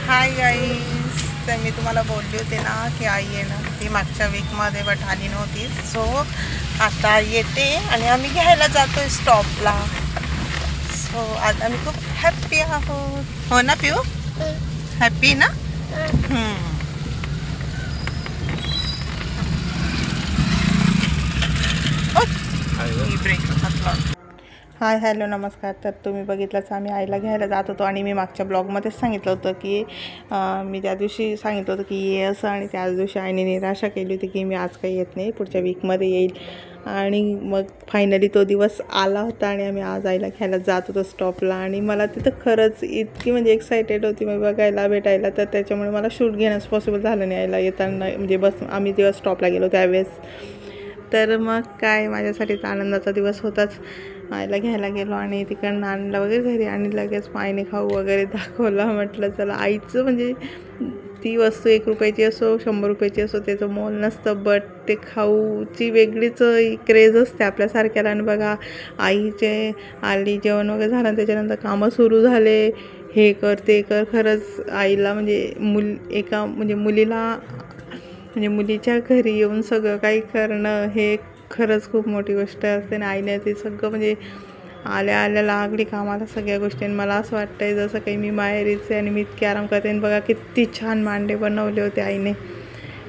Hi guys, तर मी तुम्हाला बोलली होते ना की आई येणार ती मागच्या वीकमध्ये, बट आली नव्हती. सो आता येते आणि आम्ही घ्यायला जातोय स्टॉपला. सो आज आम्ही खूप हॅप्पी आहोत. हो ना पिऊ? हॅप्पी ना? हाय हॅलो नमस्कार. तर तुम्ही बघितलंच आम्ही आईला घ्यायला जात होतो आणि मी मागच्या ब्लॉगमध्येच सांगितलं होतं की मी त्या दिवशी सांगितलं होतं की ये असं, आणि त्याच दिवशी आईने निराशा केली होती की मी आज काही येत नाही, पुढच्या वीकमध्ये येईल. आणि मग फायनली तो दिवस आला होता आणि आम्ही आज आईला घ्यायला जात होतो स्टॉपला. आणि मला तिथं खरंच इतकी म्हणजे एक्सायटेड होती मी बघायला भेटायला, तर त्याच्यामुळे मला शूट घेणंच पॉसिबल झालं नाही आईला येताना. म्हणजे बस आम्ही जेव्हा स्टॉपला गेलो त्यावेळेस, तर मग काय माझ्यासाठी आनंदाचा दिवस होताच. आईला घ्यायला गेलो आणि तिकडनं आणलं वगैरे घरी, आणि लगेच आईने खाऊ वगैरे दाखवला. म्हटलं चला, आईचं म्हणजे ती वस्तू 1 रुपयाची असो 100 रुपयाची असो त्याचं मोल नसतं, बट ते खाऊची वेगळीच क्रेज असते आपल्यासारख्याला. आणि बघा आईचे आली, जेवण वगैरे झालं, त्याच्यानंतर कामं सुरू झाले, हे कर ते कर. खरंच आईला म्हणजे एका मुलीला म्हणजे मुलीच्या घरी येऊन सगळं काही करणं हे खरंच खूप मोठी गोष्ट असते. आणि आईने ते सगळं म्हणजे आल्या आल्या लागली कामाला सगळ्या गोष्टी. मला असं वाटतं आहे जसं काही मी माहेरीचे आणि मी इतकी आराम करते. आणि बघा किती छान मांडे बनवले होते आईने,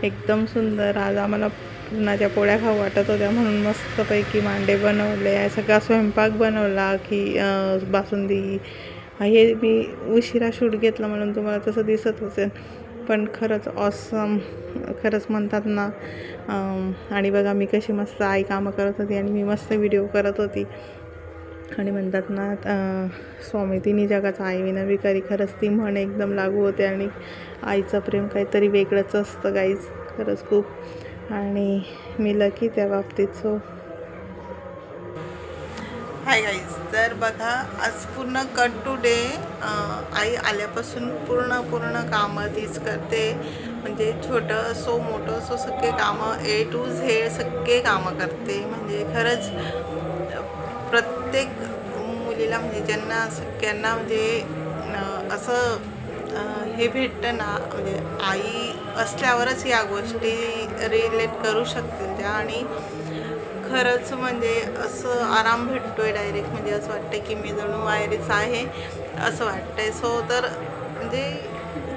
एकदम सुंदर. आज आम्हाला पुरणाच्या पोळ्या खाऊ वाटत होत्या म्हणून मस्तपैकी मांडे बनवले, सगळा स्वयंपाक बनवला की बासुंदी. हे मी उशिरा शूट घेतला म्हणून तुम्हाला तसं दिसत असेल, पण खरंच ऑसम, खरंच म्हणतात ना. आणि बघा मी कशी मस्त आई कामं करत होती आणि मी मस्त व्हिडिओ करत होती. आणि म्हणतात ना स्वामी तिन्ही जगाचा आई विना भिकारी, खरंच ती म्हण एकदम लागू होते. आणि आईचं प्रेम काहीतरी वेगळंच असतं गाईज, खरंच खूप. आणि मी लकी त्या बाबतीत. सो हाय गाईज, तर बघा आज पूर्ण कट टू डे आई आल्यापासून पूर्ण कामं तीच करते. म्हणजे छोटं असो मोठं असो सगळे कामं A to Z सगळे कामं करते. म्हणजे खरंच प्रत्येक मुलीला म्हणजे ज्यांना सगळ्यांना म्हणजे असं हे भेटतं ना, म्हणजे आई असल्यावरच या गोष्टी रिलेट करू शकतील त्या. आणि खरंच म्हणजे असं आराम भेटतो आहे डायरेक्ट. म्हणजे असं वाटतं की मी जणू माहेरीच आहे असं वाटतं आहे. सो तर म्हणजे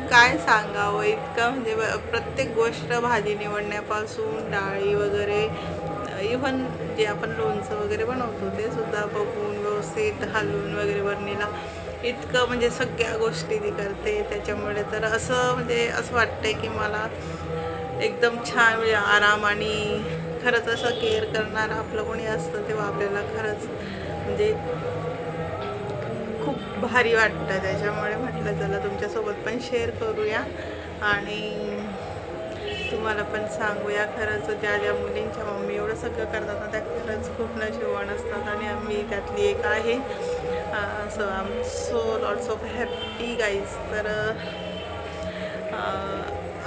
काय सांगावं इतकं, म्हणजे प्रत्येक गोष्ट भाजी निवडण्यापासून डाळी वगैरे, इव्हन जे आपण लोणचं वगैरे बनवतो ते सुद्धा बघून व्यवस्थित हलवून वगैरे वरणीला इतकं म्हणजे सगळ्या गोष्टी ती करते. त्याच्यामुळे तर असं म्हणजे असं वाटतंय की मला एकदम छान म्हणजे आराम. आणि खरंच असं केअर करणारं आपलं कोणी असतं तेव्हा आपल्याला खरंच म्हणजे खूप भारी वाटतं. त्याच्यामुळे म्हटलं चला तुमच्यासोबत पण शेअर करूया आणि तुम्हाला पण सांगूया. खरंच ज्या मुलींच्या मम्मी एवढं सगळं करतात ना, त्या खरंच खूप नशीबवान असतात आणि आम्ही त्यातली एक आहे. So I am so lots of happy guys. तर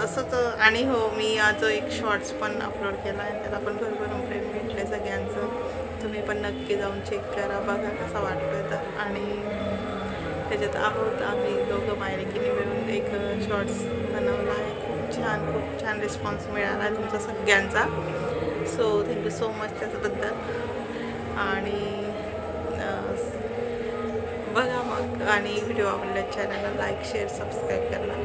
असंच. आणि हो, मी आज एक शॉर्ट्स पण अपलोड केला आहे, त्याला पण भरभरून प्रेम भेटले सगळ्यांचं. तुम्ही पण नक्की जाऊन चेक करा, बघा कसा वाटतोय तर. आणि त्याच्यात आहोत आम्ही दोघं मायलेकीने मिळून एक शॉर्ट्स बनवला आहे. खूप छान रिस्पॉन्स मिळाला तुमचा सगळ्यांचा. सो थँक्यू सो मच त्याच्याबद्दल. आणि बघा मग, आणि व्हिडिओ आवडला चॅनलला लाईक शेअर सबस्क्राईब करायला